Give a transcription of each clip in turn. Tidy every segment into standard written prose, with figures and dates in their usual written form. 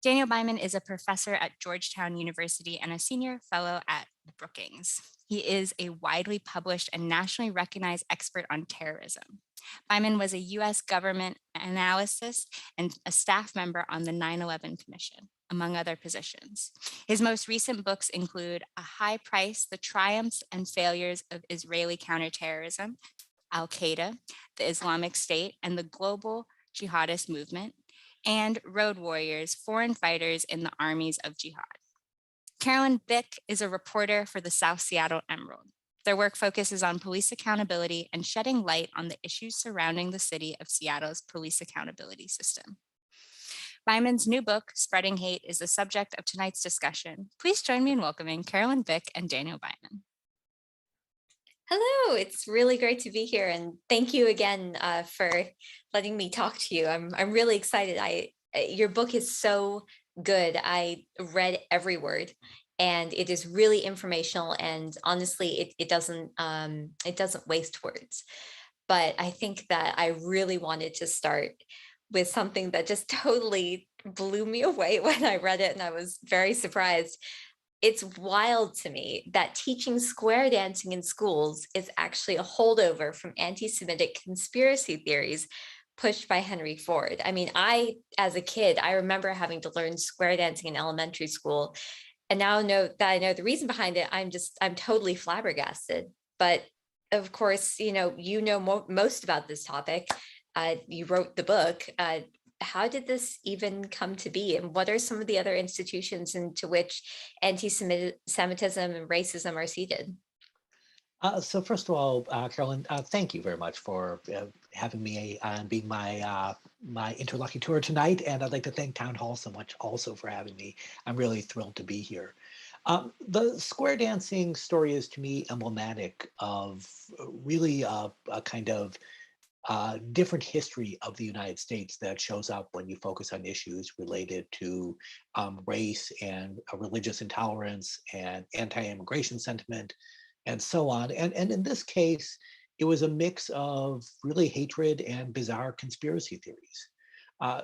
Daniel Byman is a professor at Georgetown University and a senior fellow at Brookings. He is a widely published and nationally recognized expert on terrorism. Byman was a U.S. government analyst and a staff member on the 9/11 Commission, among other positions. His most recent books include A High Price: The Triumphs and Failures of Israeli Counterterrorism, Al Qaeda, the Islamic State, and the Global Jihadist Movement, and Road Warriors: Foreign Fighters in the Armies of Jihad. Carolyn Bick is a reporter for the South Seattle Emerald. Their work focuses on police accountability and shedding light on the issues surrounding the city of Seattle's police accountability system. Byman's new book, Spreading Hate, is the subject of tonight's discussion. Please join me in welcoming Carolyn Bick and Daniel Byman. Hello, it's really great to be here, and thank you again for letting me talk to you. I'm really excited. Your book is so good. I read every word, and it is really informational. And honestly, it doesn't waste words. But I think that I really wanted to start with something that just totally blew me away when I read it, and I was very surprised. It's wild to me that teaching square dancing in schools is actually a holdover from anti-Semitic conspiracy theories pushed by Henry Ford. I mean, as a kid, I remember having to learn square dancing in elementary school. And now know that I know the reason behind it, I'm totally flabbergasted. But of course, most about this topic. You wrote the book. How did this even come to be? And what are some of the other institutions into which anti-Semitism and racism are seated? So first of all, Carolyn, thank you very much for having me and being my interlocutor tonight. And I'd like to thank Town Hall so much also for having me. I'm really thrilled to be here. The square dancing story is to me emblematic of really a kind of different history of the United States that shows up when you focus on issues related to race and religious intolerance and anti-immigration sentiment and so on. And in this case, it was a mix of really hatred and bizarre conspiracy theories.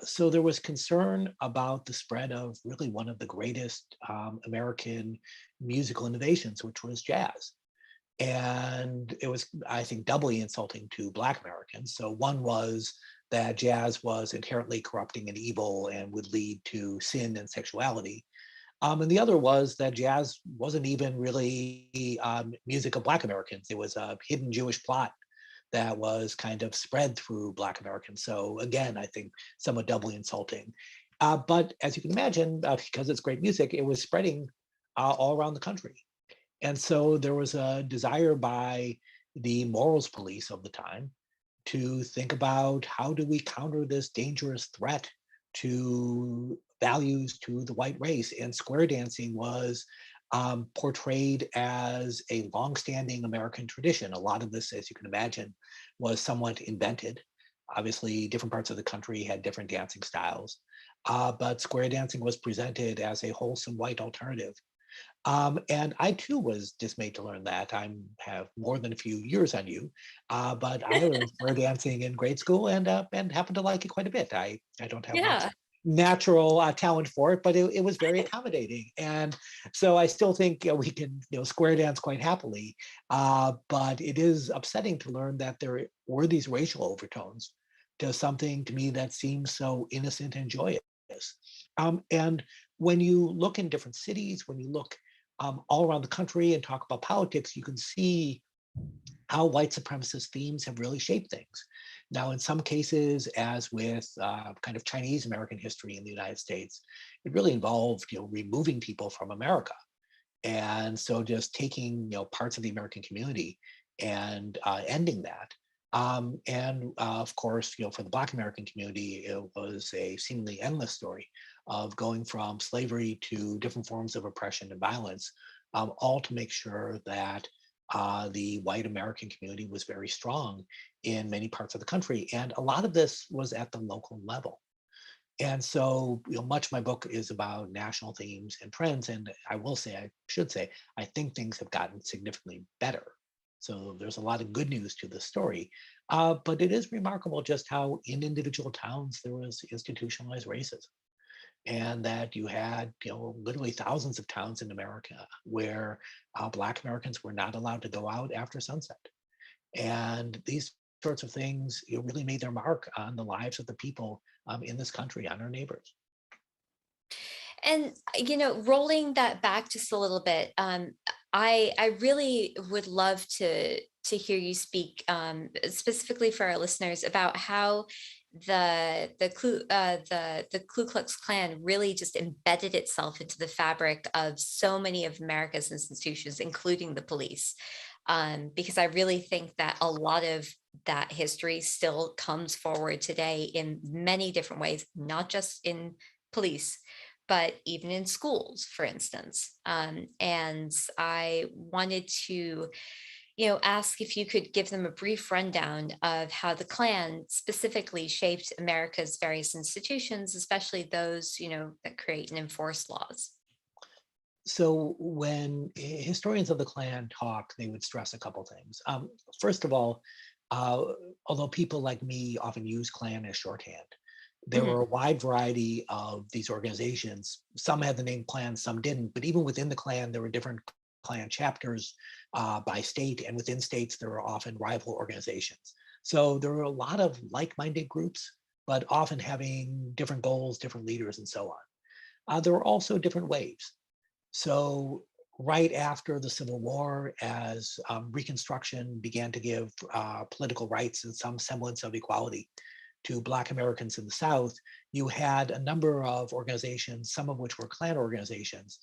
So there was concern about the spread of really one of the greatest American musical innovations, which was jazz. And it was, I think, doubly insulting to Black Americans. So one was that jazz was inherently corrupting and evil and would lead to sin and sexuality. And the other was that jazz wasn't even really music of Black Americans. It was a hidden Jewish plot that was kind of spread through Black Americans. So again, I think somewhat doubly insulting. But as you can imagine, because it's great music, it was spreading all around the country. And so there was a desire by the morals police of the time to think about how do we counter this dangerous threat to values to the white race. And square dancing was portrayed as a longstanding American tradition. A lot of this, as you can imagine, was somewhat invented. Obviously, different parts of the country had different dancing styles, but square dancing was presented as a wholesome white alternative. And I too was dismayed to learn that. I have more than a few years on you, but I learned square dancing in grade school and happened to like it quite a bit. I don't have much Yeah. natural talent for it, but it was very accommodating. And so I still think we can square dance quite happily. But it is upsetting to learn that there were these racial overtones to something to me that seems so innocent and joyous. And when you look in different cities, when you look all around the country and talk about politics, you can see how white supremacist themes have really shaped things. Now, in some cases, as with kind of Chinese American history in the United States, it really involved removing people from America, and so just taking parts of the American community and ending that. And of course, for the Black American community, it was a seemingly endless story of going from slavery to different forms of oppression and violence, all to make sure that the white American community was very strong in many parts of the country. And a lot of this was at the local level. And so, much of my book is about national themes and trends. And I should say, I think things have gotten significantly better. So there's a lot of good news to this story. But it is remarkable just how in individual towns there was institutionalized racism. and that you had, literally thousands of towns in America where Black Americans were not allowed to go out after sunset. And these sorts of things really made their mark on the lives of the people in this country, on our neighbors. And rolling that back just a little bit, I really would love to hear you speak, specifically for our listeners, about how the Ku Klux Klan really just embedded itself into the fabric of so many of America's institutions, including the police. Because I really think that a lot of that history still comes forward today in many different ways, not just in police, but even in schools, for instance. And I wanted to, ask if you could give them a brief rundown of how the Klan specifically shaped America's various institutions, especially those, that create and enforce laws. So when historians of the Klan talk, they would stress a couple things. First of all, uh, although people like me often use Klan as shorthand, there Mhm. were a wide variety of these organizations. Some had the name Klan, some didn't. But even within the Klan, there were different Klan chapters by state, and within states, there were often rival organizations. So there were a lot of like-minded groups, but often having different goals, different leaders, and so on. There were also different waves. So right after the Civil War, as Reconstruction began to give political rights and some semblance of equality to Black Americans in the South, you had a number of organizations, some of which were Klan organizations,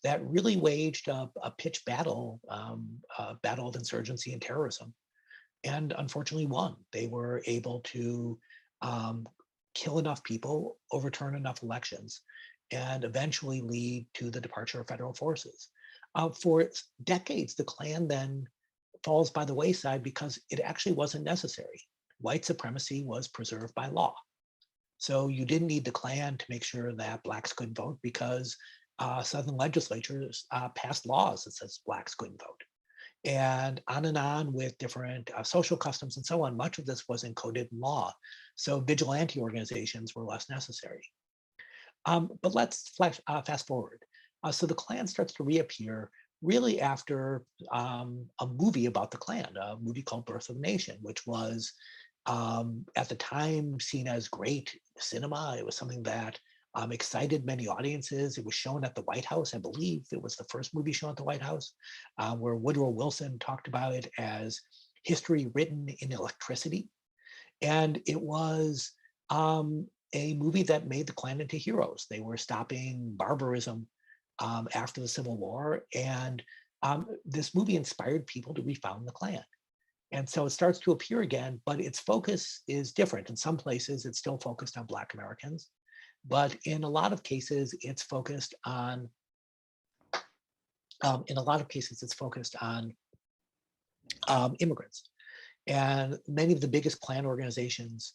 that really waged a pitched battle, a battle of insurgency and terrorism, and unfortunately won. They were able to um, kill enough people, overturn enough elections, and eventually lead to the departure of federal forces. For decades, the Klan then falls by the wayside because it actually wasn't necessary. White supremacy was preserved by law. So you didn't need the Klan to make sure that blacks could vote because Southern legislatures passed laws that says blacks couldn't vote. And on with different social customs and so on. Much of this was encoded in law. So vigilante organizations were less necessary. But let's fast forward. So the Klan starts to reappear really after a movie about the Klan, a movie called Birth of a Nation, which was at the time seen as great cinema. It was something that excited many audiences. It was shown at the White House. I believe it was the first movie shown at the White House, where Woodrow Wilson talked about it as history written in electricity. And it was a movie that made the Klan into heroes. They were stopping barbarism after the Civil War. And this movie inspired people to refound the Klan. And so it starts to appear again, but its focus is different. In some places, it's still focused on Black Americans, but in a lot of cases, it's focused on. In a lot of cases, it's focused on immigrants. And many of the biggest Klan organizations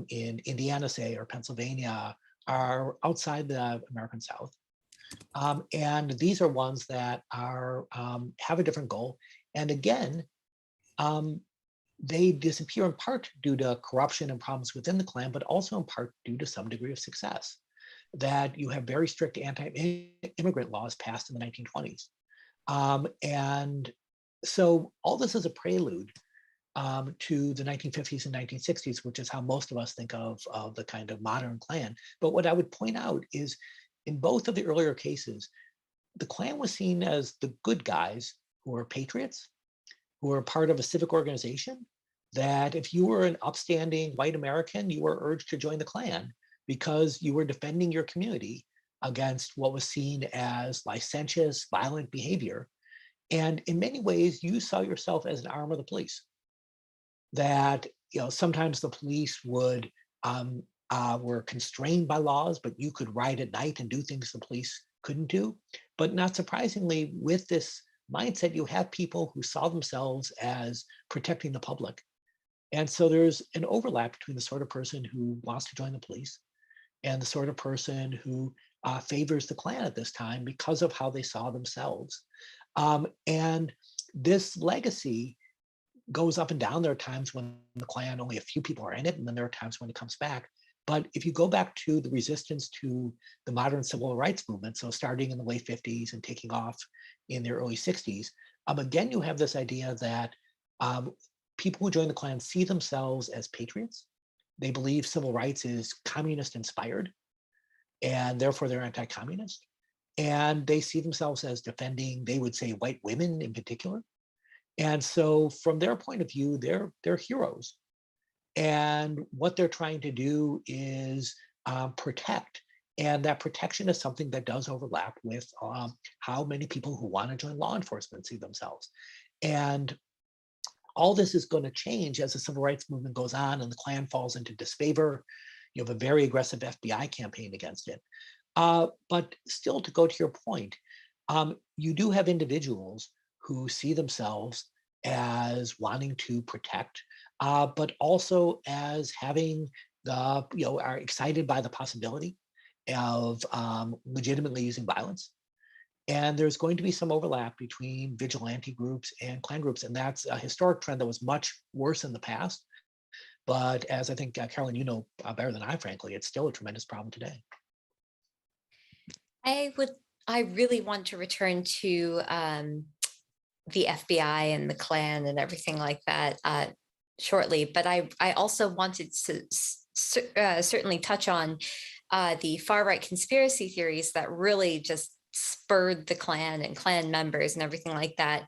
in Indiana, say, or Pennsylvania, are outside the American South. And these are ones that are have a different goal. And again, um, they disappear in part due to corruption and problems within the Klan, but also in part due to some degree of success. That you have very strict anti-immigrant laws passed in the 1920s. And so all this is a prelude to the 1950s and 1960s, which is how most of us think of the kind of modern Klan. But what I would point out is in both of the earlier cases, the Klan was seen as the good guys who were patriots, who were part of a civic organization, that if you were an upstanding white American, you were urged to join the Klan because you were defending your community against what was seen as licentious, violent behavior. And in many ways, you saw yourself as an arm of the police. That sometimes the police would were constrained by laws, but you could ride at night and do things the police couldn't do. But not surprisingly, with this mindset, you have people who saw themselves as protecting the public. And so there's an overlap between the sort of person who wants to join the police and the sort of person who favors the Klan at this time because of how they saw themselves. And this legacy goes up and down. There are times when the Klan, only a few people are in it, and then there are times when it comes back. But if you go back to the resistance to the modern civil rights movement, so starting in the late 50s and taking off in the early 60s, again, you have this idea that um, people who join the Klan see themselves as patriots. They believe civil rights is communist inspired, and therefore they're anti-communist. And they see themselves as defending, they would say, white women in particular. And so from their point of view, they're heroes. And what they're trying to do is protect. And that protection is something that does overlap with how many people who want to join law enforcement see themselves. And all this is going to change as the civil rights movement goes on and the Klan falls into disfavor. You have a very aggressive FBI campaign against it. But still, to go to your point, you do have individuals who see themselves as wanting to protect, but also as having are excited by the possibility of legitimately using violence. And there's going to be some overlap between vigilante groups and Klan groups. And that's a historic trend that was much worse in the past. But as I think, Carolyn, you know better than I, frankly, it's still a tremendous problem today. I would, I really want to return to the FBI and the Klan and everything like that shortly, but I also wanted to certainly touch on the far right conspiracy theories that really just spurred the Klan and Klan members and everything like that.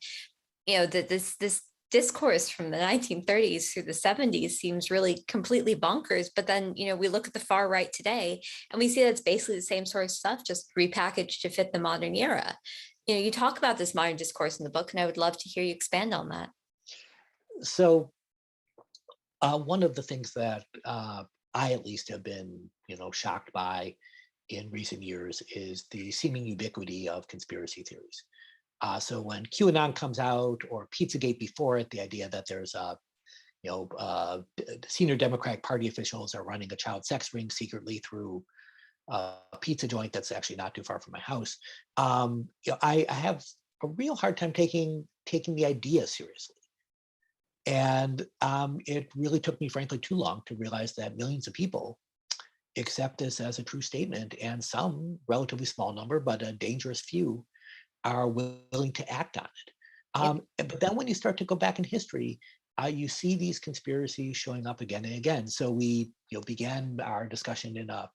You know, that this discourse from the 1930s through the 70s seems really completely bonkers. But then, you know, we look at the far right today and we see that's basically the same sort of stuff, just repackaged to fit the modern era. You know, you talk about this modern discourse in the book, and I would love to hear you expand on that. So one of the things that I at least have been, shocked by in recent years is the seeming ubiquity of conspiracy theories. So when QAnon comes out, or Pizzagate before it, the idea that there's senior Democratic Party officials are running a child sex ring secretly through a pizza joint that's actually not too far from my house. I have a real hard time taking the idea seriously. And it really took me, frankly, too long to realize that millions of people accept this as a true statement, and some relatively small number, but a dangerous few, are willing to act on it. Yep. But then when you start to go back in history, you see these conspiracies showing up again and again. So we began our discussion in a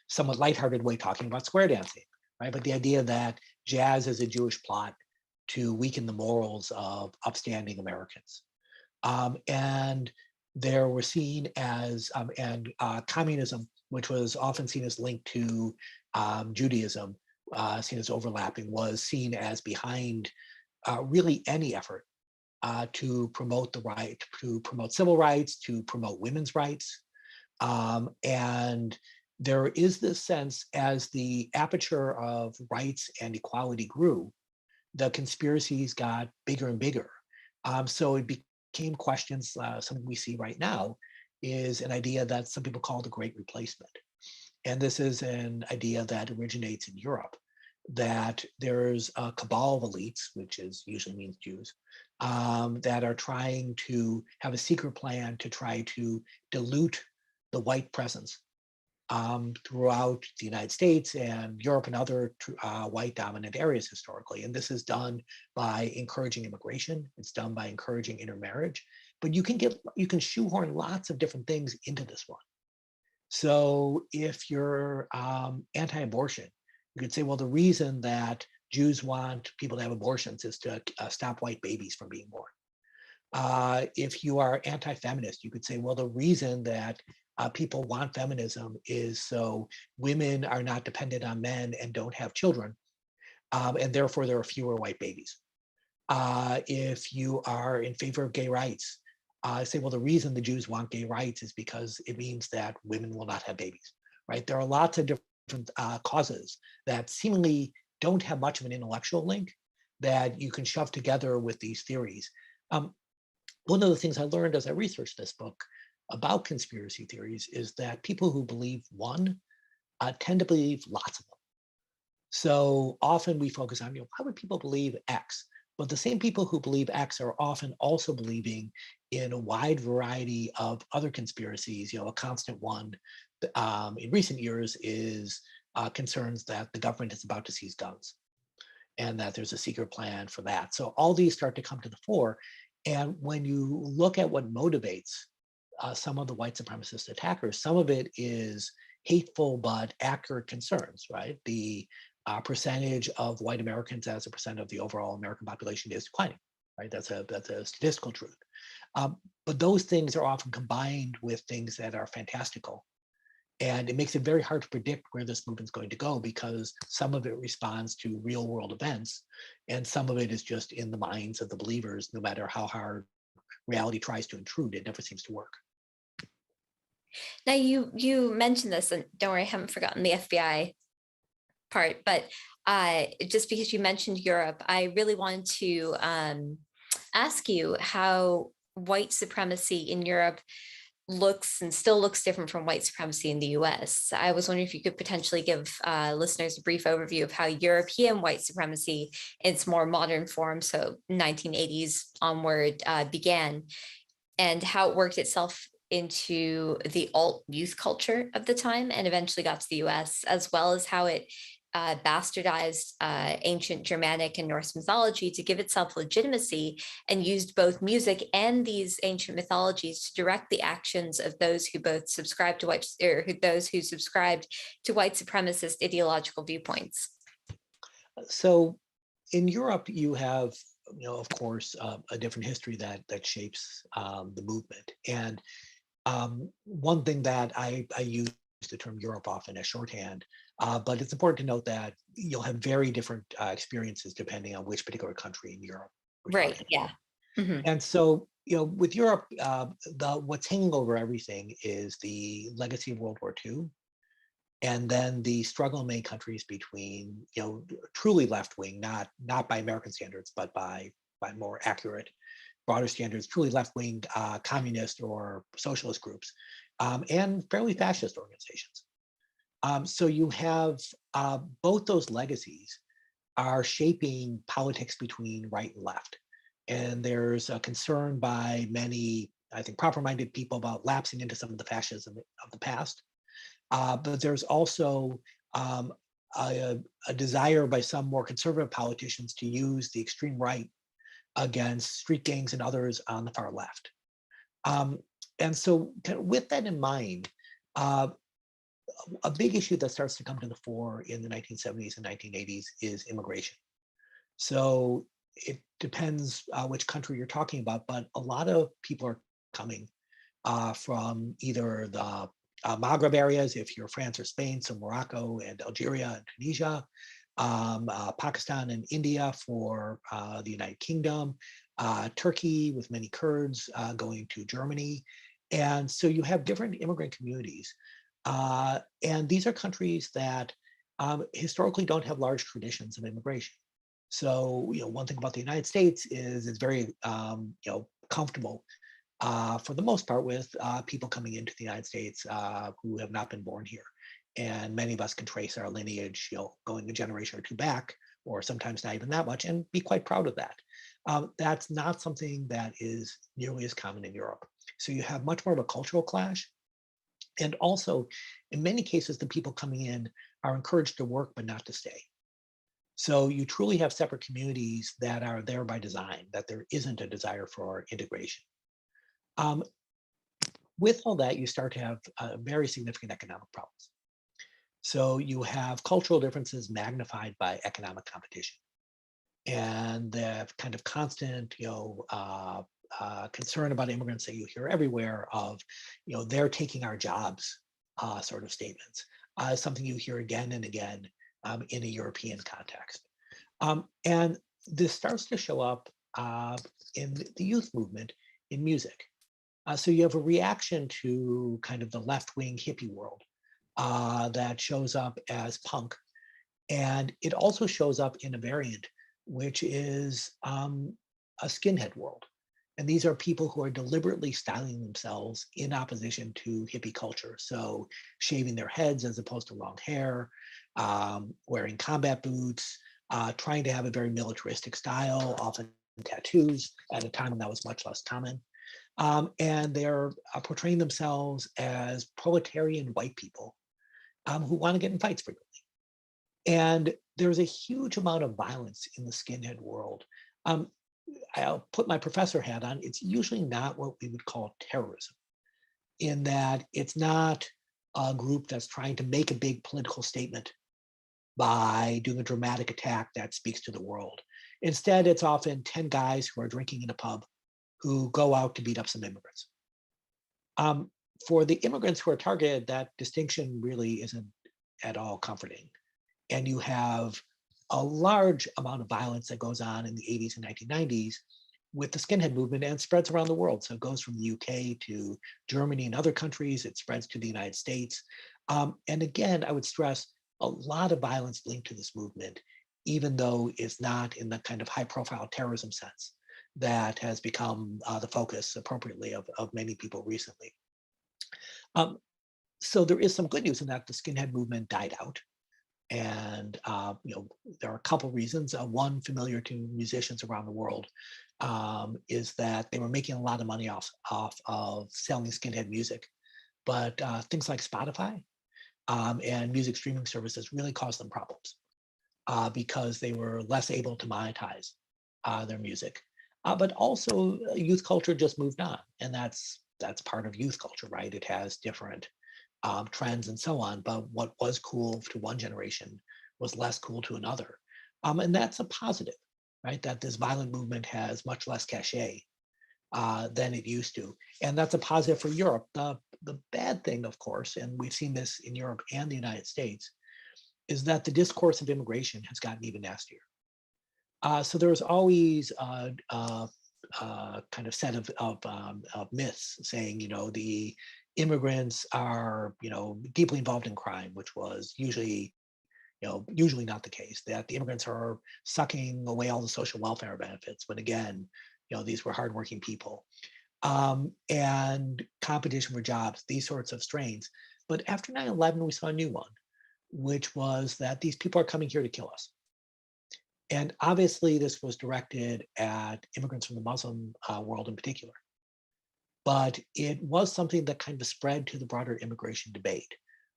somewhat lighthearted way talking about square dancing, right? But the idea that jazz is a Jewish plot to weaken the morals of upstanding Americans. And there were seen as, and communism, which was often seen as linked to Judaism, seen as overlapping, was seen as behind really any effort to promote the right, to promote civil rights, to promote women's rights. And there is this sense, as the aperture of rights and equality grew, the conspiracies got bigger and bigger. So it became questions, something we see right now is an idea that some people call the Great Replacement. And this is an idea that originates in Europe, that there's a cabal of elites, which is usually means Jews, that are trying to have a secret plan to try to dilute the white presence throughout the United States and Europe and other white dominant areas historically. And this is done by encouraging immigration. It's done by encouraging intermarriage. But you can shoehorn lots of different things into this one. So if you're anti-abortion, you could say, well, the reason that Jews want people to have abortions is to stop white babies from being born. If you are anti-feminist, you could say, well, the reason that people want feminism is so women are not dependent on men and don't have children, and therefore there are fewer white babies. If you are in favor of gay rights, say, well, the reason the Jews want gay rights is because it means that women will not have babies, right? There are lots of different causes that seemingly don't have much of an intellectual link that you can shove together with these theories. One of the things I learned as I researched this book about conspiracy theories is that people who believe one tend to believe lots of them. So often we focus on, why would people believe X? But the same people who believe X are often also believing in a wide variety of other conspiracies. A constant one in recent years is concerns that the government is about to seize guns and that there's a secret plan for that. So all these start to come to the fore. And when you look at what motivates some of the white supremacist attackers, some of it is hateful but accurate concerns, right? The percentage of white Americans as a percent of the overall American population is declining, right? That's a statistical truth. But those things are often combined with things that are fantastical. And it makes it very hard to predict where this movement's going to go because some of it responds to real world events and some of it is just in the minds of the believers, no matter how hard reality tries to intrude, it never seems to work. Now you mentioned this, and don't worry, I haven't forgotten the FBI part, but just because you mentioned Europe, I really wanted to ask you how white supremacy in Europe looks and still looks different from white supremacy in the US. I was wondering if you could potentially give listeners a brief overview of how European white supremacy in its more modern form, so 1980s onward, began, and how it worked itself into the alt youth culture of the time and eventually got to the US, as well as how it bastardized ancient Germanic and Norse mythology to give itself legitimacy and used both music and these ancient mythologies to direct the actions of those who both subscribed to those who subscribed to white supremacist ideological viewpoints. So in Europe, you have, of course, a different history that shapes the movement. And one thing that I use the term Europe often as shorthand, but it's important to note that you'll have very different experiences depending on which particular country in Europe we're Right. talking Yeah. Mm-hmm. And so, with Europe, what's hanging over everything is the legacy of World War II, and then the struggle in many countries between, truly left wing, not by American standards, but by more accurate, broader standards, truly left wing communist or socialist groups, and fairly fascist organizations. So you have both those legacies are shaping politics between right and left. And there's a concern by many, I think, proper-minded people about lapsing into some of the fascism of the past. But there's also a desire by some more conservative politicians to use the extreme right against street gangs and others on the far left. And so with that in mind, a big issue that starts to come to the fore in the 1970s and 1980s is immigration. So it depends which country you're talking about, but a lot of people are coming from either the Maghreb areas, if you're France or Spain, so Morocco and Algeria and Tunisia, Pakistan and India for the United Kingdom, Turkey with many Kurds going to Germany. And so you have different immigrant communities. And these are countries that historically don't have large traditions of immigration. So, one thing about the United States is it's very, comfortable for the most part with people coming into the United States who have not been born here. And many of us can trace our lineage, going a generation or two back, or sometimes not even that much, and be quite proud of that. That's not something that is nearly as common in Europe. So you have much more of a cultural clash. And also, in many cases, the people coming in are encouraged to work, but not to stay. So you truly have separate communities that are there by design, that there isn't a desire for integration. With all that, you start to have very significant economic problems. So you have cultural differences magnified by economic competition. And the kind of constant, concern about immigrants that you hear everywhere of, they're taking our jobs sort of statements, something you hear again and again in a European context. And this starts to show up in the youth movement in music. So you have a reaction to kind of the left-wing hippie world that shows up as punk. And it also shows up in a variant, which is a skinhead world. And these are people who are deliberately styling themselves in opposition to hippie culture. So shaving their heads as opposed to long hair, wearing combat boots, trying to have a very militaristic style, often tattoos at a time when that was much less common. And they're portraying themselves as proletarian white people who want to get in fights frequently. And there's a huge amount of violence in the skinhead world. Um, I'll put my professor hat on. It's usually not what we would call terrorism, in that it's not a group that's trying to make a big political statement by doing a dramatic attack that speaks to the world. Instead, it's often 10 guys who are drinking in a pub who go out to beat up some immigrants. Um, for the immigrants who are targeted, that distinction really isn't at all comforting. And you have a large amount of violence that goes on in the 80s and 1990s with the skinhead movement and spreads around the world. So it goes from the UK to Germany and other countries, it spreads to the United States. And again, I would stress a lot of violence linked to this movement, even though it's not in the kind of high profile terrorism sense that has become the focus appropriately of many people recently. Um, so there is some good news in that the skinhead movement died out. And there are a couple reasons. One familiar to musicians around the world is that they were making a lot of money off of selling skinhead music, but things like Spotify and music streaming services really caused them problems because they were less able to monetize their music. But also, youth culture just moved on, and that's part of youth culture, right? It has different trends and so on. But what was cool to one generation was less cool to another. And that's a positive, right? That this violent movement has much less cachet than it used to. And that's a positive for Europe. The bad thing, of course, and we've seen this in Europe and the United States, is that the discourse of immigration has gotten even nastier. So there was always kind of set of myths saying, the immigrants are, deeply involved in crime, which was usually not the case. That the immigrants are sucking away all the social welfare benefits. But again, these were hardworking people, and competition for jobs, these sorts of strains. But after 9/11, we saw a new one, which was that these people are coming here to kill us. And obviously, this was directed at immigrants from the Muslim world in particular. But it was something that kind of spread to the broader immigration debate.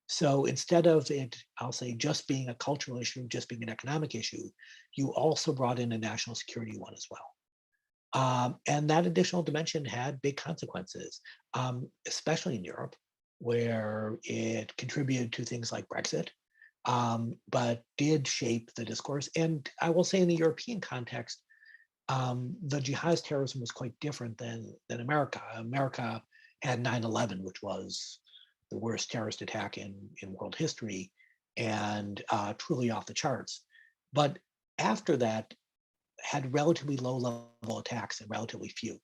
So instead of it, I'll say, just being a cultural issue, just being an economic issue, you also brought in a national security one as well. And that additional dimension had big consequences, especially in Europe, where it contributed to things like Brexit, but did shape the discourse. And I will say in the European context, the jihadist terrorism was quite different than America. America had 9/11, which was the worst terrorist attack in world history and truly off the charts. But after that, had relatively low level attacks and relatively few.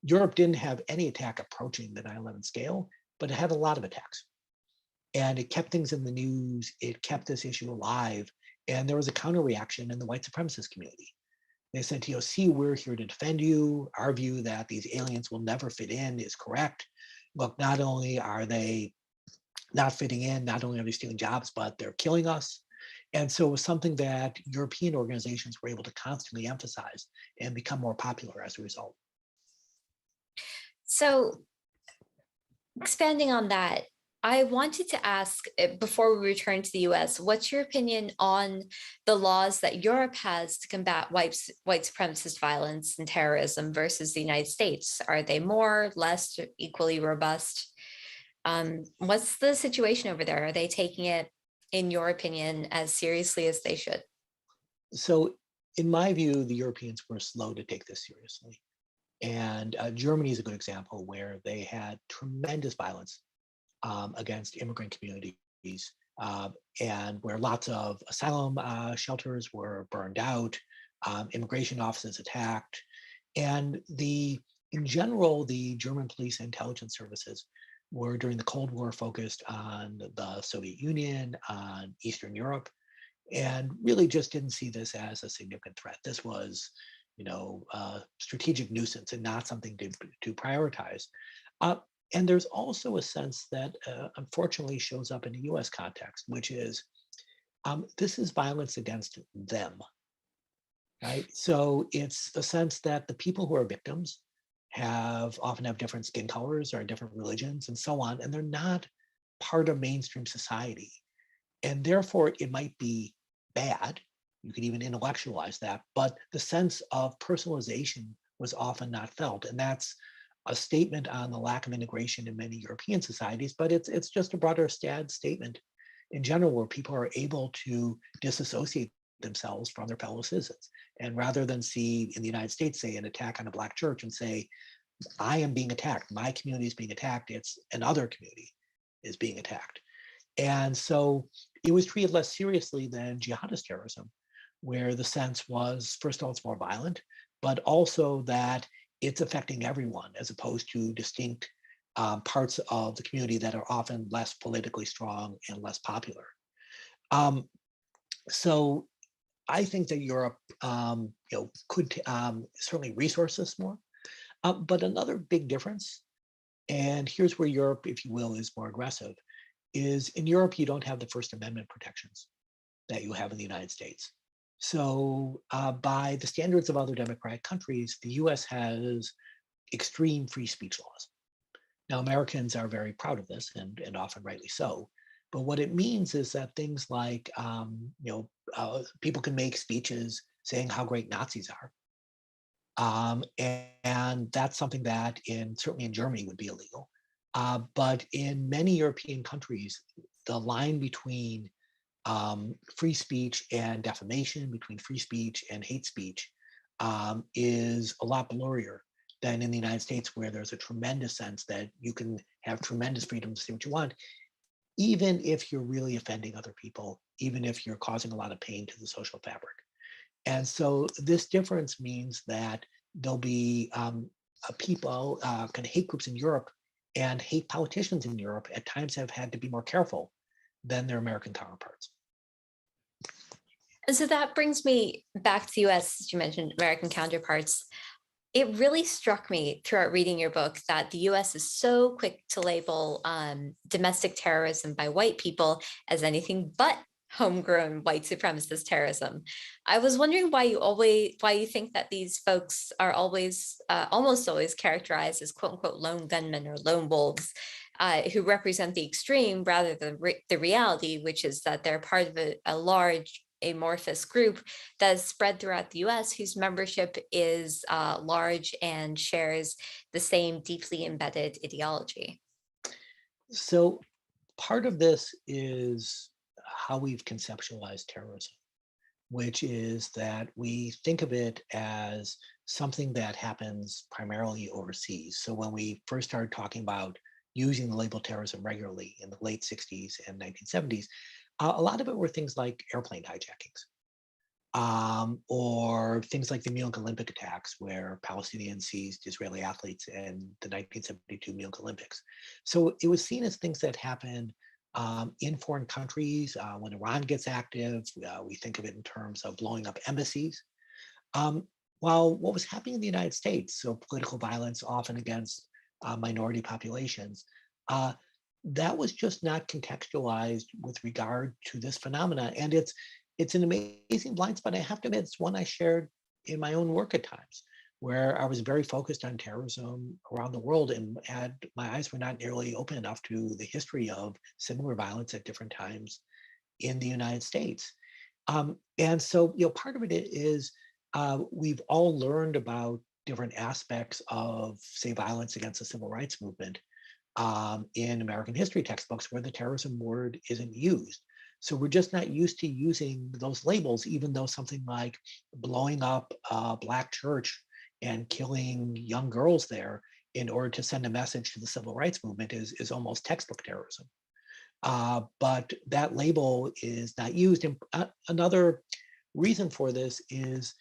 Europe didn't have any attack approaching the 9/11 scale, but it had a lot of attacks. And it kept things in the news. It kept this issue alive. And there was a counter reaction in the white supremacist community. They said, see, we're here to defend you. Our view that these aliens will never fit in is correct. Look, not only are they not fitting in, not only are they stealing jobs, but they're killing us. And so it was something that European organizations were able to constantly emphasize and become more popular as a result. So expanding on that, I wanted to ask before we return to the US, what's your opinion on the laws that Europe has to combat white supremacist violence and terrorism versus the United States? Are they more, less, equally robust? What's the situation over there? Are they taking it, in your opinion, as seriously as they should? So, in my view, the Europeans were slow to take this seriously. And Germany is a good example where they had tremendous violence against immigrant communities, and where lots of asylum shelters were burned out, immigration offices attacked, and in general, the German police and intelligence services were during the Cold War focused on the Soviet Union, on Eastern Europe, and really just didn't see this as a significant threat. This was, a strategic nuisance and not something to prioritize. Uh, and there's also a sense that unfortunately shows up in the US context, which is this is violence against them, right? So it's a sense that the people who are victims often have different skin colors or different religions and so on, and they're not part of mainstream society. And therefore, it might be bad. You could even intellectualize that, but the sense of personalization was often not felt. And that's a statement on the lack of integration in many European societies, but it's just a broader statement in general, where people are able to disassociate themselves from their fellow citizens. And rather than see in the United States, say, an attack on a Black church and say, I am being attacked, my community is being attacked, it's another community is being attacked. And so it was treated less seriously than jihadist terrorism, where the sense was, first of all, it's more violent, but also that it's affecting everyone as opposed to distinct parts of the community that are often less politically strong and less popular. Um, so I think that Europe, could certainly resource this more. But another big difference, and here's where Europe, if you will, is more aggressive, is in Europe, you don't have the First Amendment protections that you have in the United States. So by the standards of other democratic countries, the US has extreme free speech laws. Now, Americans are very proud of this, and often rightly so. But what it means is that things like, people can make speeches saying how great Nazis are. And that's something that certainly in Germany would be illegal. But in many European countries, the line between free speech and defamation, between free speech and hate speech, is a lot blurrier than in the United States, where there's a tremendous sense that you can have tremendous freedom to say what you want, even if you're really offending other people, even if you're causing a lot of pain to the social fabric. And so this difference means that there'll be people, kind of hate groups in Europe and hate politicians in Europe at times have had to be more careful than their American counterparts. And so that brings me back to the US, as you mentioned, American counterparts. It really struck me throughout reading your book that the US is so quick to label domestic terrorism by white people as anything but homegrown white supremacist terrorism. I was wondering why you think that these folks are always, almost always characterized as quote unquote lone gunmen or lone wolves, who represent the extreme rather than the reality, which is that they're part of a large amorphous group that is spread throughout the US, whose membership is large and shares the same deeply embedded ideology. So part of this is how we've conceptualized terrorism, which is that we think of it as something that happens primarily overseas. So when we first started talking about using the label terrorism regularly in the late 60s and 1970s, a lot of it were things like airplane hijackings, or things like the Munich Olympic attacks, where Palestinians seized Israeli athletes in the 1972 Munich Olympics. So it was seen as things that happen in foreign countries. When Iran gets active, we think of it in terms of blowing up embassies. While what was happening in the United States, so political violence often against minority populations, that was just not contextualized with regard to this phenomena. And it's an amazing blind spot. I have to admit, it's one I shared in my own work at times, where I was very focused on terrorism around the world and my eyes were not nearly open enough to the history of similar violence at different times in the United States. And so, part of it is we've all learned about different aspects of, say, violence against the civil rights movement in American history textbooks where the terrorism word isn't used. So we're just not used to using those labels, even though something like blowing up a Black church and killing young girls there in order to send a message to the civil rights movement is almost textbook terrorism. But that label is not used. And another reason for this is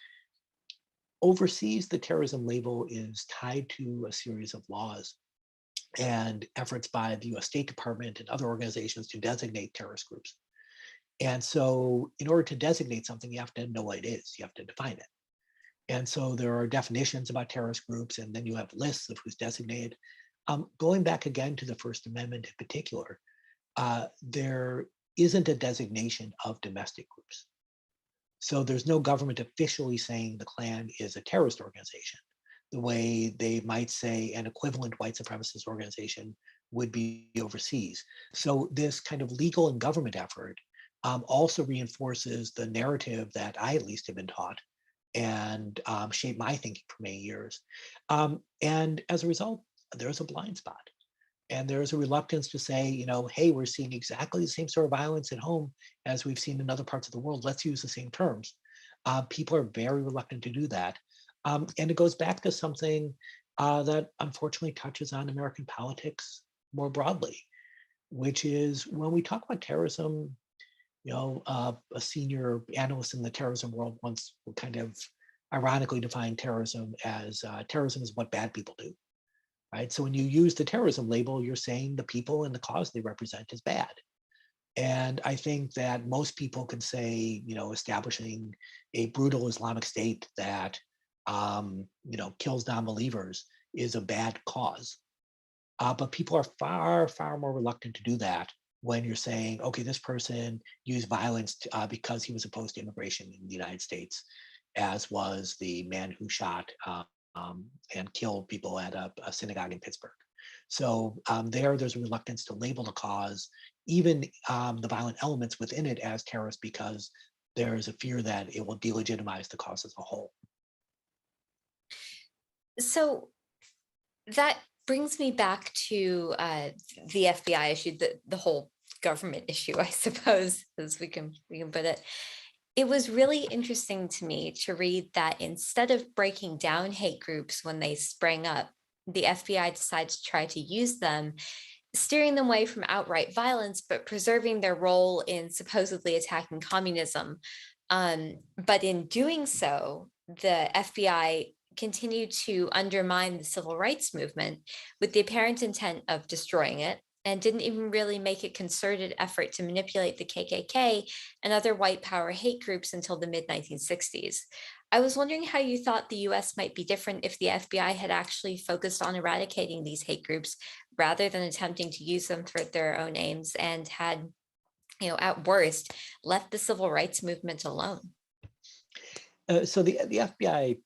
overseas, the terrorism label is tied to a series of laws and efforts by the US State Department and other organizations to designate terrorist groups. And so in order to designate something, you have to know what it is, you have to define it. And so there are definitions about terrorist groups, and then you have lists of who's designated. Going back again to the First Amendment in particular, there isn't a designation of domestic groups. So there's no government officially saying the Klan is a terrorist organization. the way they might say an equivalent white supremacist organization would be overseas. So this kind of legal and government effort also reinforces the narrative that I at least have been taught and shaped my thinking for many years. And as a result, there's a blind spot. And there's a reluctance to say, hey, we're seeing exactly the same sort of violence at home as we've seen in other parts of the world. Let's use the same terms. People are very reluctant to do that. And it goes back to something that unfortunately touches on American politics more broadly, which is when we talk about terrorism, a senior analyst in the terrorism world once kind of ironically defined terrorism is what bad people do, right? So when you use the terrorism label, you're saying the people and the cause they represent is bad. And I think that most people can say, establishing a brutal Islamic state that, kills non-believers is a bad cause. But people are far, far more reluctant to do that when you're saying, okay, this person used violence because he was opposed to immigration in the United States, as was the man who shot and killed people at a synagogue in Pittsburgh. So there's a reluctance to label the cause, even the violent elements within it, as terrorist, because there is a fear that it will delegitimize the cause as a whole. So that brings me back to the FBI issue, the whole government issue, I suppose, as we can put it. It was really interesting to me to read that instead of breaking down hate groups when they sprang up, the FBI decided to try to use them, steering them away from outright violence, but preserving their role in supposedly attacking communism. But in doing so, the FBI continued to undermine the civil rights movement with the apparent intent of destroying it, and didn't even really make a concerted effort to manipulate the KKK and other white power hate groups until the mid 1960s. I was wondering how you thought the US might be different if the FBI had actually focused on eradicating these hate groups rather than attempting to use them for their own aims, and had, at worst, left the civil rights movement alone. So the FBI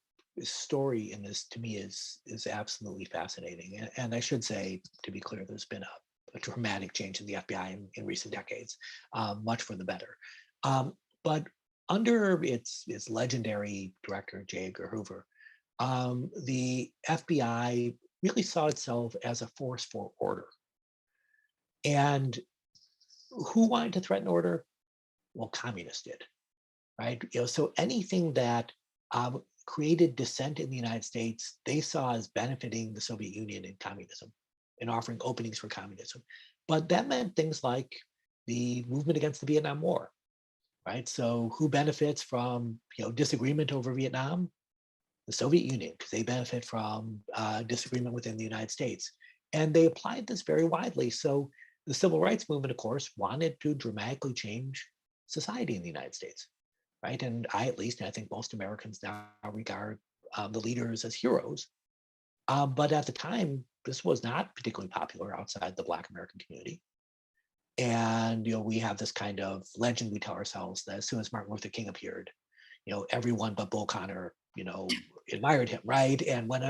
story in this, to me, is absolutely fascinating. And I should say, to be clear, there's been a dramatic change in the FBI in recent decades, much for the better. But under its legendary director, J. Edgar Hoover, the FBI really saw itself as a force for order. And who wanted to threaten order? Well, communists did, right? So anything that created dissent in the United States, they saw as benefiting the Soviet Union and communism and offering openings for communism. But that meant things like the movement against the Vietnam War, right? So who benefits from disagreement over Vietnam? The Soviet Union, because they benefit from disagreement within the United States. And they applied this very widely. So the civil rights movement, of course, wanted to dramatically change society in the United States, right? And I, at least, and I think most Americans now regard the leaders as heroes. But at the time, this was not particularly popular outside the Black American community. And we have this kind of legend we tell ourselves that as soon as Martin Luther King appeared, everyone but Bull Connor, admired him, right? And when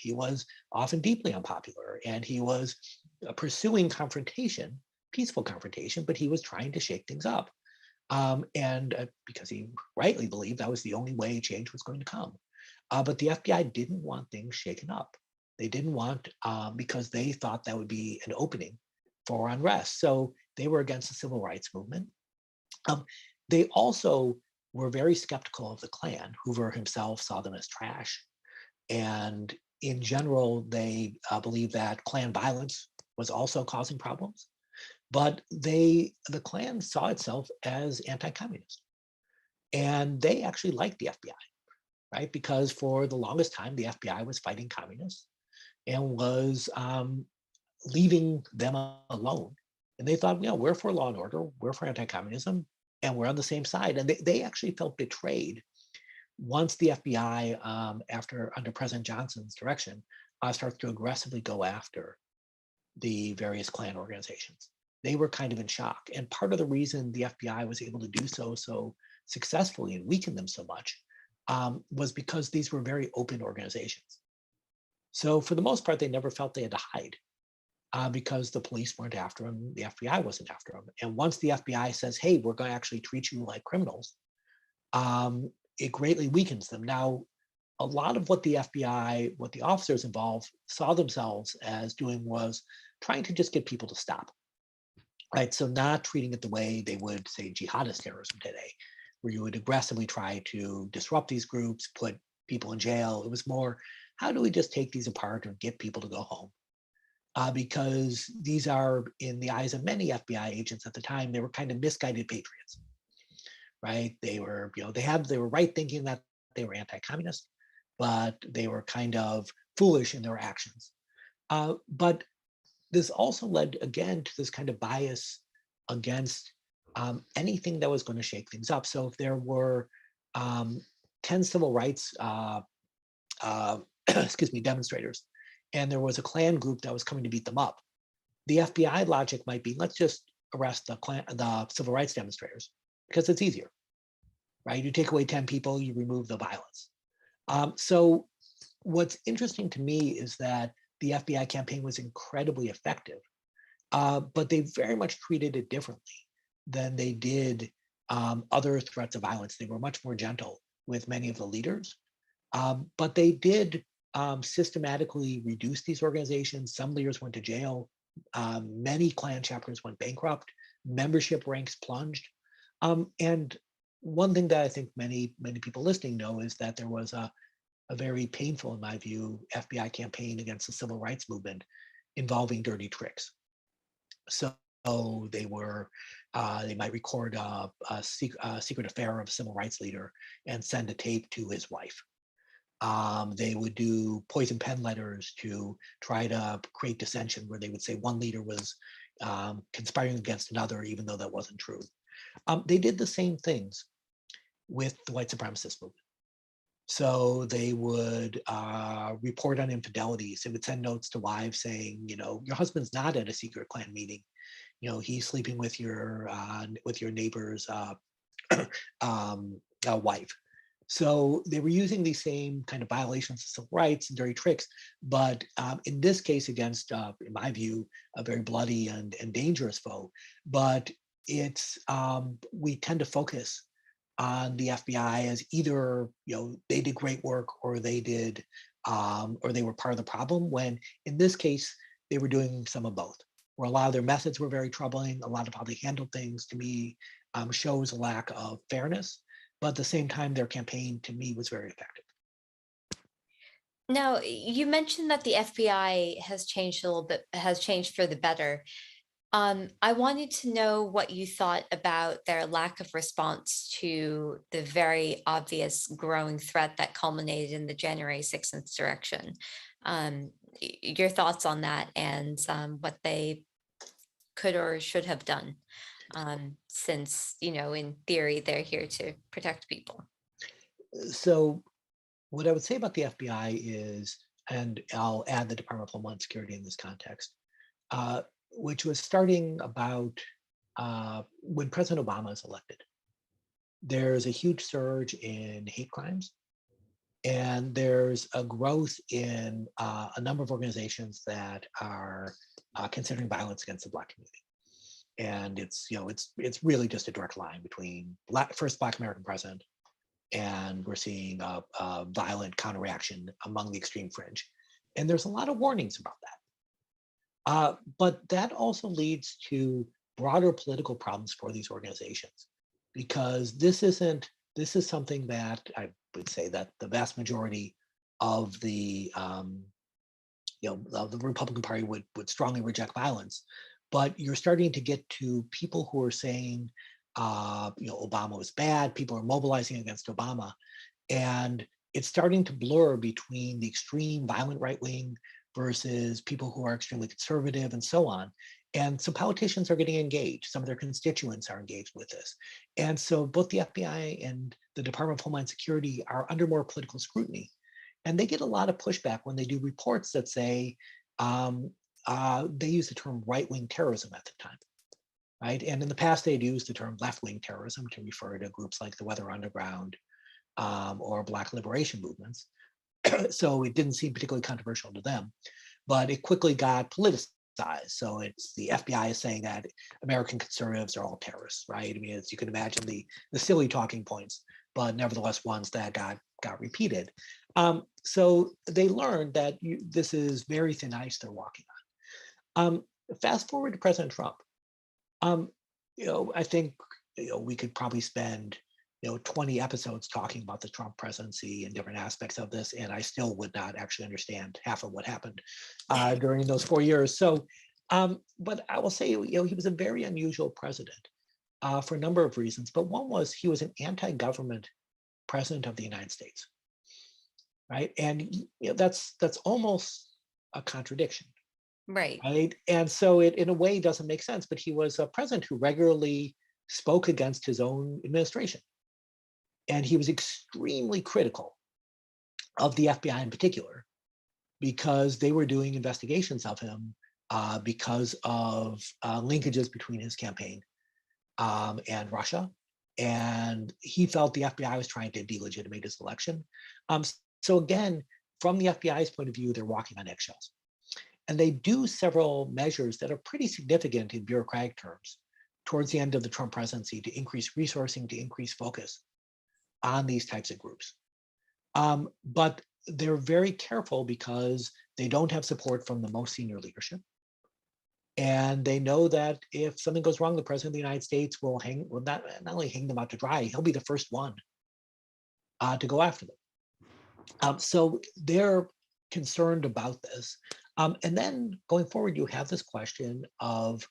he was often deeply unpopular, and he was pursuing confrontation, peaceful confrontation, but he was trying to shake things up. Because he rightly believed that was the only way change was going to come. But the FBI didn't want things shaken up. They didn't want, because they thought that would be an opening for unrest. So they were against the civil rights movement. They also were very skeptical of the Klan. Hoover himself saw them as trash. And in general, they believed that Klan violence was also causing problems. But the Klan saw itself as anti-communist. And they actually liked the FBI, right? Because for the longest time, the FBI was fighting communists and was leaving them alone. And they thought, we're for law and order, we're for anti-communism, and we're on the same side. And they actually felt betrayed once the FBI, under President Johnson's direction, started to aggressively go after the various Klan organizations. They were kind of in shock. And part of the reason the FBI was able to do so successfully and weaken them so much was because these were very open organizations. So for the most part, they never felt they had to hide because the police weren't after them, the FBI wasn't after them. And once the FBI says, "Hey, we're going to actually treat you like criminals," it greatly weakens them. Now, a lot of what the FBI, what the officers involved saw themselves as doing was trying to just get people to stop, right? So not treating it the way they would say jihadist terrorism today, where you would aggressively try to disrupt these groups, put people in jail. It was more, how do we just take these apart and get people to go home? Because these are, in the eyes of many FBI agents at the time, they were kind of misguided patriots, right? They were, they were right thinking that they were anti-communist, but they were kind of foolish in their actions. But this also led again to this kind of bias against anything that was going to shake things up. So if there were um, 10 civil rights, excuse me, demonstrators, and there was a Klan group that was coming to beat them up, the FBI logic might be, let's just arrest the civil rights demonstrators because it's easier, right? You take away 10 people, you remove the violence. So what's interesting to me is that the FBI campaign was incredibly effective, but they very much treated it differently than they did other threats of violence. They were much more gentle with many of the leaders, but they did systematically reduce these organizations. Some leaders went to jail. Many Klan chapters went bankrupt. Membership ranks plunged. And one thing that I think many people listening know is that there was a very painful, in my view, FBI campaign against the civil rights movement involving dirty tricks. So they might record a secret affair of a civil rights leader and send a tape to his wife. They would do poison pen letters to try to create dissension, where they would say one leader was conspiring against another, even though that wasn't true. They did the same things with the white supremacist movement. So they would report on infidelities. They would send notes to wives saying, your husband's not at a secret Klan meeting. He's sleeping with your neighbor's wife. So they were using these same kind of violations of civil rights and dirty tricks, but in this case against, in my view, a very bloody and dangerous foe. But it's we tend to focus on the FBI as either they did great work or they did or they were part of the problem. When in this case they were doing some of both. Where a lot of their methods were very troubling, a lot of how they handled things to me shows a lack of fairness. But at the same time, their campaign to me was very effective. Now, you mentioned that the FBI has changed a little bit, has changed for the better. I wanted to know what you thought about their lack of response to the very obvious growing threat that culminated in the January 6th insurrection. Your thoughts on that and what they could or should have done, since, in theory, they're here to protect people. So, what I would say about the FBI is, and I'll add the Department of Homeland Security in this context, which was starting about when President Obama is elected. There's a huge surge in hate crimes, and there's a growth in a number of organizations that are considering violence against the Black community. And it's really just a direct line between first Black American president, and we're seeing a violent counterreaction among the extreme fringe. And there's a lot of warnings about that. But that also leads to broader political problems for these organizations, because this is something that I would say that the vast majority of the of the Republican Party would strongly reject violence. But you're starting to get to people who are saying, Obama was bad. People are mobilizing against Obama, and it's starting to blur between the extreme violent right wing versus people who are extremely conservative and so on. And so politicians are getting engaged. Some of their constituents are engaged with this. And so both the FBI and the Department of Homeland Security are under more political scrutiny. And they get a lot of pushback when they do reports that say they use the term right wing terrorism at the time. Right. And in the past, they'd used the term left wing terrorism to refer to groups like the Weather Underground or Black liberation movements. So it didn't seem particularly controversial to them, but it quickly got politicized. So it's the FBI is saying that American conservatives are all terrorists, right? I mean, as you can imagine, the silly talking points, but nevertheless ones that got repeated. So they learned that this is very thin ice they're walking on. Fast forward to President Trump. Um, I think we could probably spend 20 episodes talking about the Trump presidency and different aspects of this, and I still would not actually understand half of what happened during those 4 years. So, but I will say, he was a very unusual president for a number of reasons. But one was he was an anti-government president of the United States, right? And that's almost a contradiction, Right. right? And so it, in a way, doesn't make sense. But he was a president who regularly spoke against his own administration, and he was extremely critical of the FBI in particular because they were doing investigations of him because of linkages between his campaign and Russia. And he felt the FBI was trying to delegitimate his election. Um, so again, from the FBI's point of view, they're walking on eggshells. And they do several measures that are pretty significant in bureaucratic terms towards the end of the Trump presidency to increase resourcing, to increase focus on these types of groups. But they're very careful because they don't have support from the most senior leadership. And they know that if something goes wrong, the president of the United States will not only hang them out to dry, he'll be the first one to go after them. So they're concerned about this. And then going forward, you have this question of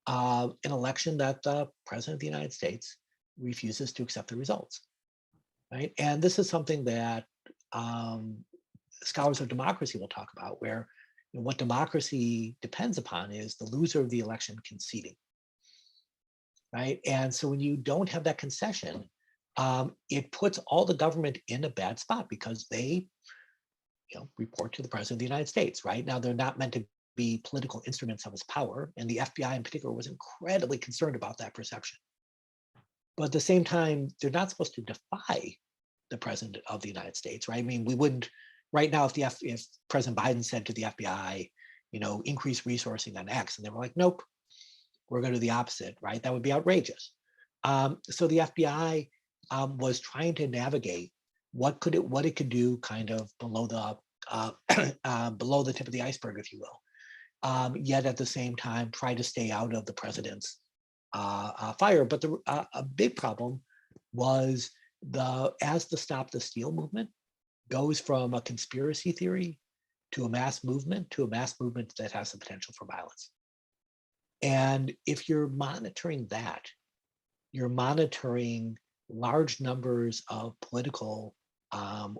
an election that the president of the United States refuses to accept the results, right? And this is something that scholars of democracy will talk about, where what democracy depends upon is the loser of the election conceding, right? And so when you don't have that concession, it puts all the government in a bad spot because they report to the president of the United States, right? Now, they're not meant to be political instruments of his power, and the FBI in particular was incredibly concerned about that perception. But at the same time, they're not supposed to defy the president of the United States, right? I mean, we wouldn't right now if President Biden said to the FBI, increase resourcing on X, and they were like, nope, we're going to do the opposite, right? That would be outrageous. So the FBI was trying to navigate what it could do, kind of below the tip of the iceberg, if you will. Yet at the same time, try to stay out of the president's fire. But a big problem was as the Stop the Steal movement goes from a conspiracy theory to a mass movement that has the potential for violence. And if you're monitoring that, you're monitoring large numbers of political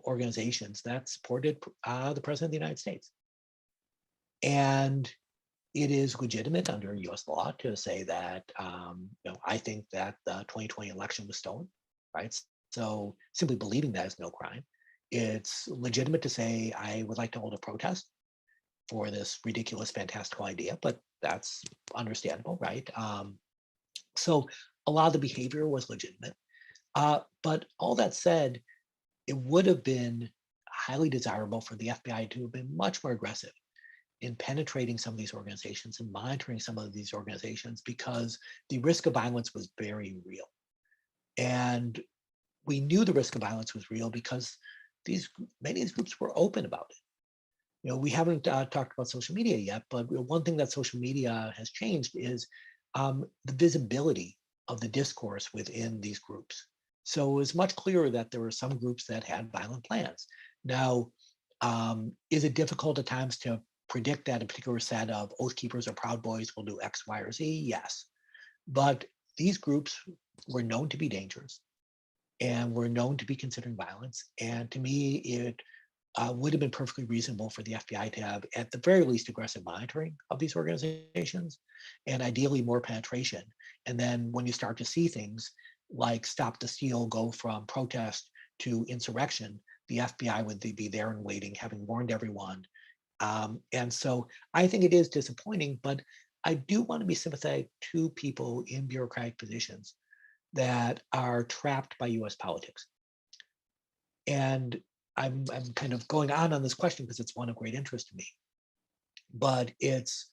organizations that supported the president of the United States. And it is legitimate under US law to say that, I think that the 2020 election was stolen, right? So simply believing that is no crime. It's legitimate to say, I would like to hold a protest for this ridiculous, fantastical idea, but that's understandable, right? So a lot of the behavior was legitimate. But all that said, it would have been highly desirable for the FBI to have been much more aggressive in penetrating some of these organizations and monitoring some of these organizations because the risk of violence was very real. And we knew the risk of violence was real because many of these groups were open about it. We haven't talked about social media yet, but one thing that social media has changed is the visibility of the discourse within these groups. So it was much clearer that there were some groups that had violent plans. Now, is it difficult at times to predict that a particular set of Oath Keepers or Proud Boys will do X, Y, or Z? Yes. But these groups were known to be dangerous and were known to be considering violence. And to me, it would have been perfectly reasonable for the FBI to have, at the very least, aggressive monitoring of these organizations and ideally more penetration. And then when you start to see things like Stop the Steal go from protest to insurrection, the FBI would be there and waiting, having warned everyone. And so I think it is disappointing, but I do want to be sympathetic to people in bureaucratic positions that are trapped by US politics. And I'm kind of going on this question because it's one of great interest to me. But it's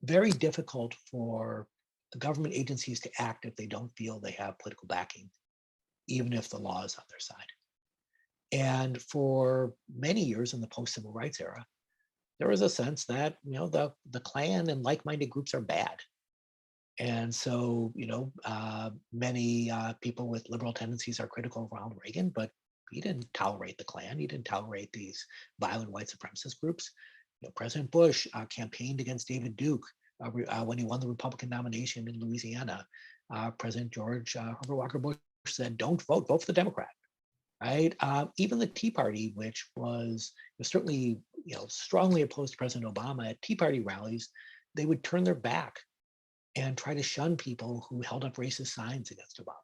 very difficult for government agencies to act if they don't feel they have political backing, even if the law is on their side. And for many years in the post-civil rights era, there was a sense that the Klan and like-minded groups are bad. And so many people with liberal tendencies are critical of Ronald Reagan, but he didn't tolerate the Klan. He didn't tolerate these violent white supremacist groups. President Bush campaigned against David Duke when he won the Republican nomination in Louisiana. President George Herbert Walker Bush said, "Don't vote for the Democrat." Right? Even the Tea Party, which was certainly strongly opposed to President Obama at Tea Party rallies, they would turn their back and try to shun people who held up racist signs against Obama.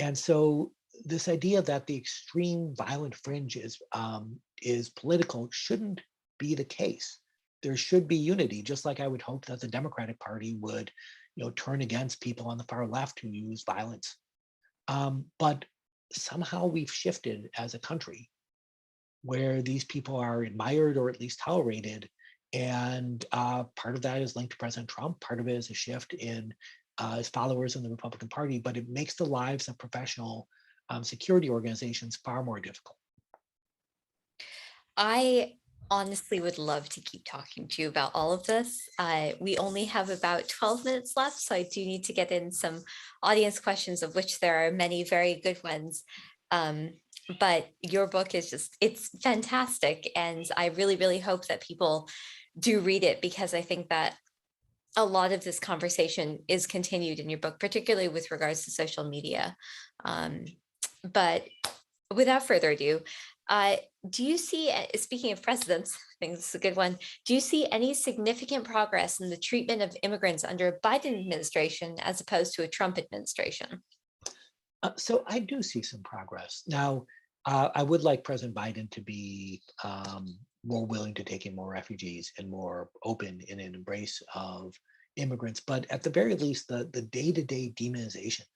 And so this idea that the extreme violent fringe is political shouldn't be the case. There should be unity, just like I would hope that the Democratic Party would turn against people on the far left who use violence. But somehow we've shifted as a country where these people are admired or at least tolerated. And part of that is linked to President Trump. Part of it is a shift in his followers in the Republican Party, but it makes the lives of professional security organizations far more difficult. I honestly would love to keep talking to you about all of this. We only have about 12 minutes left, so I do need to get in some audience questions, of which there are many very good ones. But your book is it's fantastic. And I really, really hope that people do read it, because I think that a lot of this conversation is continued in your book, particularly with regards to social media. But without further ado, do you see, speaking of presidents, I think this is a good one, do you see any significant progress in the treatment of immigrants under a Biden administration as opposed to a Trump administration? So I do see some progress. Now, I would like President Biden to be more willing to take in more refugees and more open in an embrace of immigrants. But at the very least, the day-to-day demonization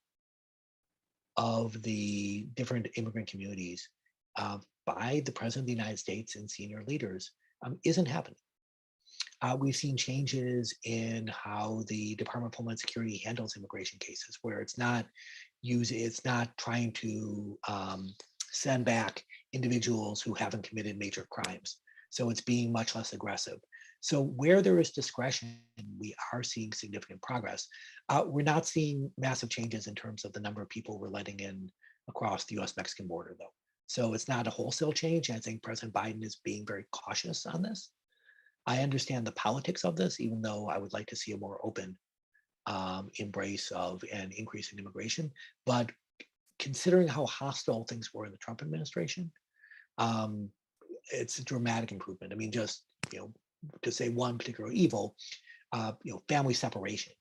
of the different immigrant communities by the President of the United States and senior leaders isn't happening. We've seen changes in how the Department of Homeland Security handles immigration cases, where it's not trying to send back individuals who haven't committed major crimes. So it's being much less aggressive. So where there is discretion, we are seeing significant progress. We're not seeing massive changes in terms of the number of people we're letting in across the US-Mexican border, though. So it's not a wholesale change. I think President Biden is being very cautious on this. I understand the politics of this, even though I would like to see a more open embrace of an increase in immigration. But considering how hostile things were in the Trump administration, it's a dramatic improvement. I mean, just to say one particular evil, family separation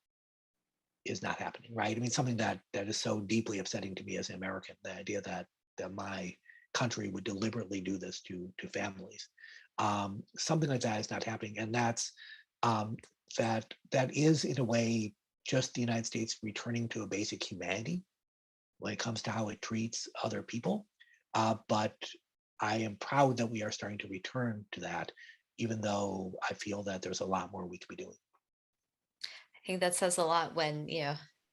is not happening, right? I mean, something that is so deeply upsetting to me as an American, the idea that my country would deliberately do this to families. Something like that is not happening, and that's that is in a way just the United States returning to a basic humanity when it comes to how it treats other people. But I am proud that we are starting to return to that, even though I feel that there's a lot more we could be doing. I think that says a lot when,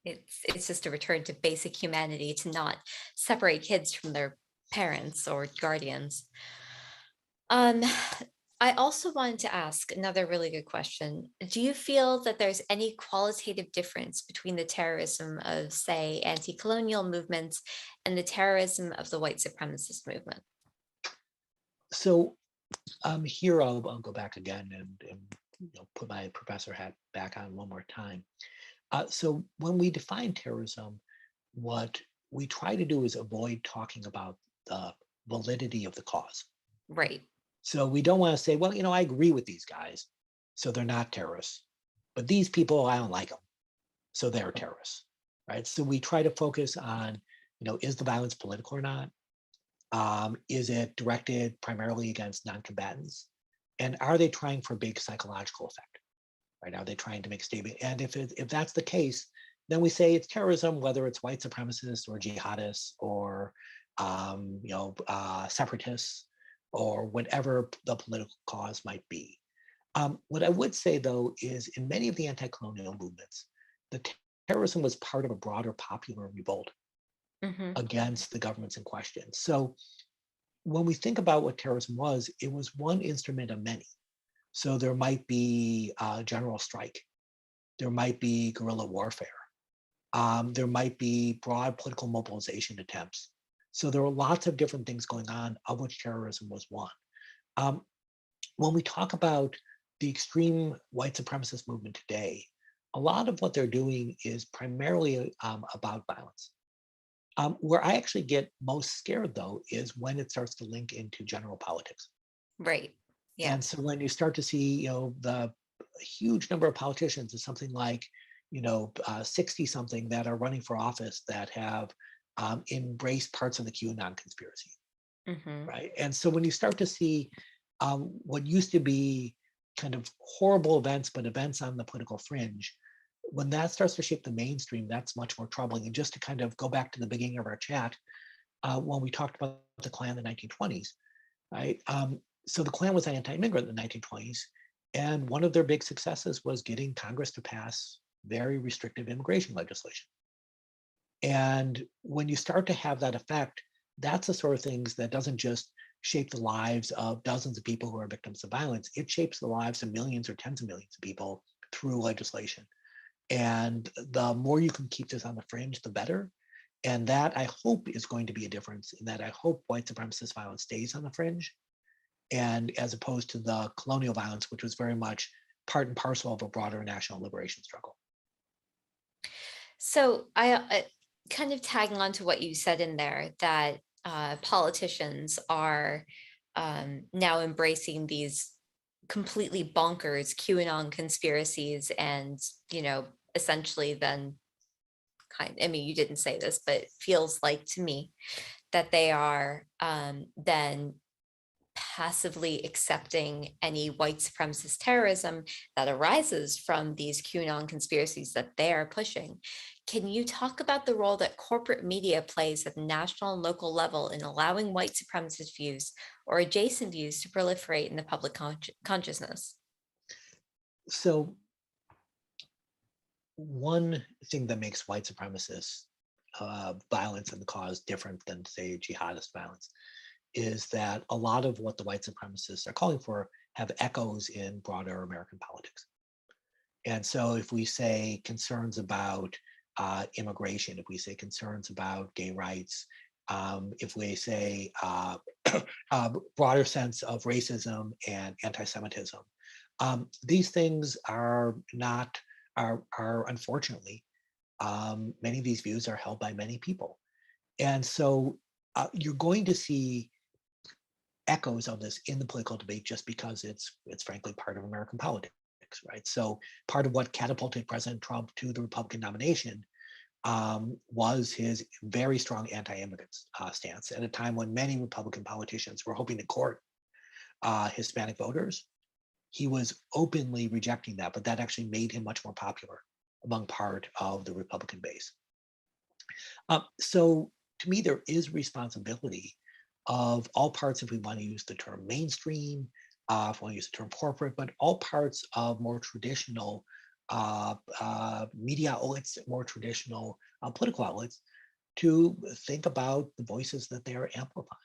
it's just a return to basic humanity, to not separate kids from their parents or guardians. Um, I also wanted to ask another really good question. Do you feel that there's any qualitative difference between the terrorism of, say, anti-colonial movements and the terrorism of the white supremacist movement? So here I'll go back again and put my professor hat back on one more time. So when we define terrorism, what we try to do is avoid talking about the validity of the cause. Right. So we don't want to say, well, I agree with these guys, so they're not terrorists. But these people, I don't like them, so they're terrorists, right? So we try to focus on, is the violence political or not? Is it directed primarily against non-combatants? And are they trying for a big psychological effect, right? Are they trying to make a statement? And if that's the case, then we say it's terrorism, whether it's white supremacists or jihadists or separatists, or whatever the political cause might be. What I would say, though, is in many of the anti-colonial movements, the terrorism was part of a broader popular revolt Hmm. against the governments in question. So when we think about what terrorism was, it was one instrument of many. So there might be a general strike, there might be guerrilla warfare, there might be broad political mobilization attempts. So there are lots of different things going on, of which terrorism was one. Um, when we talk about the extreme white supremacist movement today, a lot of what they're doing is primarily about violence. Where I actually get most scared, though, is when it starts to link into general politics. Right. Yeah. And so when you start to see, the huge number of politicians is something like, 60 something that are running for office that have embraced parts of the QAnon conspiracy, Hmm. right? And so when you start to see what used to be kind of horrible events, but events on the political fringe, when that starts to shape the mainstream, that's much more troubling. And just to kind of go back to the beginning of our chat, when we talked about the Klan in the 1920s, right? So the Klan was anti-immigrant in the 1920s, and one of their big successes was getting Congress to pass very restrictive immigration legislation. And when you start to have that effect, that's the sort of things that doesn't just shape the lives of dozens of people who are victims of violence. It shapes the lives of millions or tens of millions of people through legislation. And the more you can keep this on the fringe, the better. And that, I hope, is going to be a difference in that I hope white supremacist violence stays on the fringe, and as opposed to the colonial violence, which was very much part and parcel of a broader national liberation struggle. So I kind of tagging on to what you said in there, that politicians are now embracing these completely bonkers QAnon conspiracies, and essentially then I mean, you didn't say this, but it feels like to me that they are then passively accepting any white supremacist terrorism that arises from these QAnon conspiracies that they are pushing. Can you talk about the role that corporate media plays at the national and local level in allowing white supremacist views or adjacent views to proliferate in the public consciousness? So one thing that makes white supremacist violence and the cause different than, say, jihadist violence is that a lot of what the white supremacists are calling for have echoes in broader American politics. And so if we say concerns about immigration, if we say concerns about gay rights, if we say a broader sense of racism and anti-Semitism, these things are not, are unfortunately, many of these views are held by many people. And so you're going to see echoes of this in the political debate just because it's frankly part of American politics, right? So part of what catapulted President Trump to the Republican nomination was his very strong anti-immigrant stance at a time when many Republican politicians were hoping to court Hispanic voters. He was openly rejecting that, but that actually made him much more popular among part of the Republican base. So to me, there is responsibility of all parts, if we want to use the term mainstream, if we want to use the term corporate, but all parts of more traditional media outlets, more traditional political outlets, to think about the voices that they are amplifying.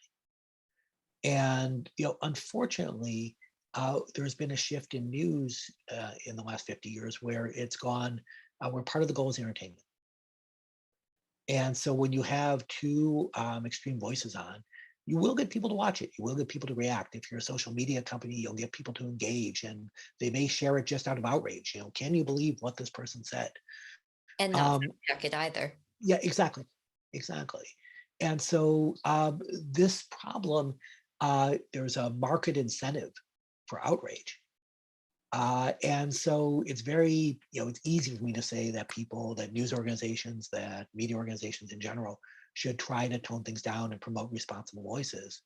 And unfortunately, there's been a shift in news in the last 50 years where it's gone, where part of the goal is entertainment. And so when you have two extreme voices on, you will get people to watch it. You will get people to react. If you're a social media company, you'll get people to engage, and they may share it just out of outrage. Can you believe what this person said? And not Um, check it either. yeah, exactly, exactly. And so this problem, there's a market incentive for outrage. And so it's very, it's easy for me to say that people, that news organizations, that media organizations in general should try to tone things down and promote responsible voices.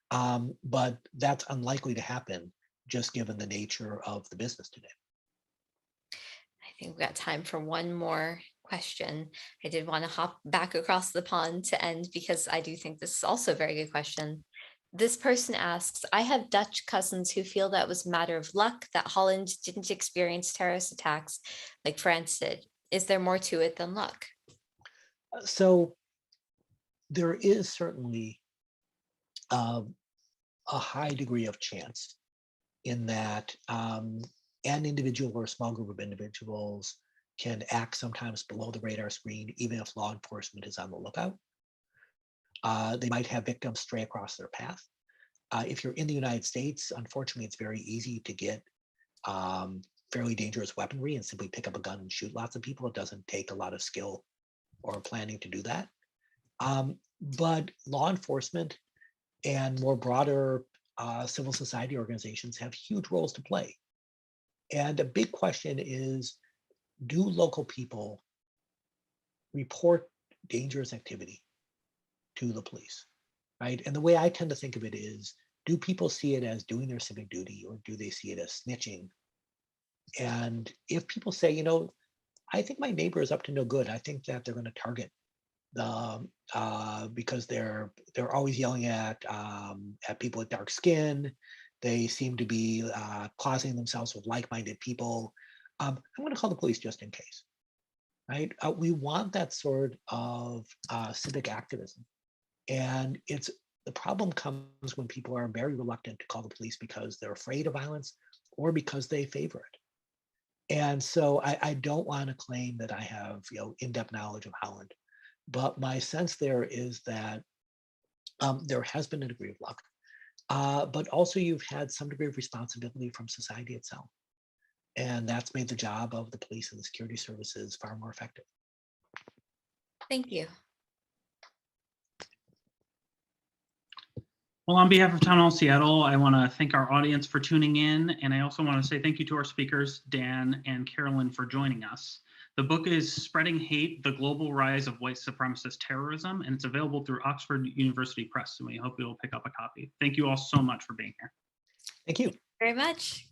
But that's unlikely to happen just given the nature of the business today. I think we've got time for one more question. I did want to hop back across the pond to end because I do think this is also a very good question. This person asks, I have Dutch cousins who feel that it was a matter of luck that Holland didn't experience terrorist attacks like France did. Is there more to it than luck? So there is certainly um, a high degree of chance in that an individual or a small group of individuals can act sometimes below the radar screen, even if law enforcement is on the lookout. They might have victims stray across their path. If you're in the United States, unfortunately, it's very easy to get fairly dangerous weaponry and simply pick up a gun and shoot lots of people. It doesn't take a lot of skill or planning to do that. But law enforcement and more broader civil society organizations have huge roles to play. And a big question is, do local people report dangerous activity to the police, right? And the way I tend to think of it is, do people see it as doing their civic duty or do they see it as snitching? And if people say, I think my neighbor is up to no good, I think that they're going to target the because they're always yelling at people with dark skin. They seem to be closeting themselves with like-minded people. I'm going to call the police just in case, right? We want that sort of civic activism, and the problem comes when people are very reluctant to call the police because they're afraid of violence or because they favor it. And so I don't want to claim that I have in-depth knowledge of Holland, but my sense there is that there has been a degree of luck, but also you've had some degree of responsibility from society itself. And that's made the job of the police and the security services far more effective. Thank you. Well, on behalf of Town Hall Seattle, I want to thank our audience for tuning in. And I also want to say thank you to our speakers, Dan and Carolyn, for joining us. The book is Spreading Hate, The Global Rise of White Supremacist Terrorism, and it's available through Oxford University Press. And we hope you'll pick up a copy. Thank you all so much for being here. Thank you. Very much.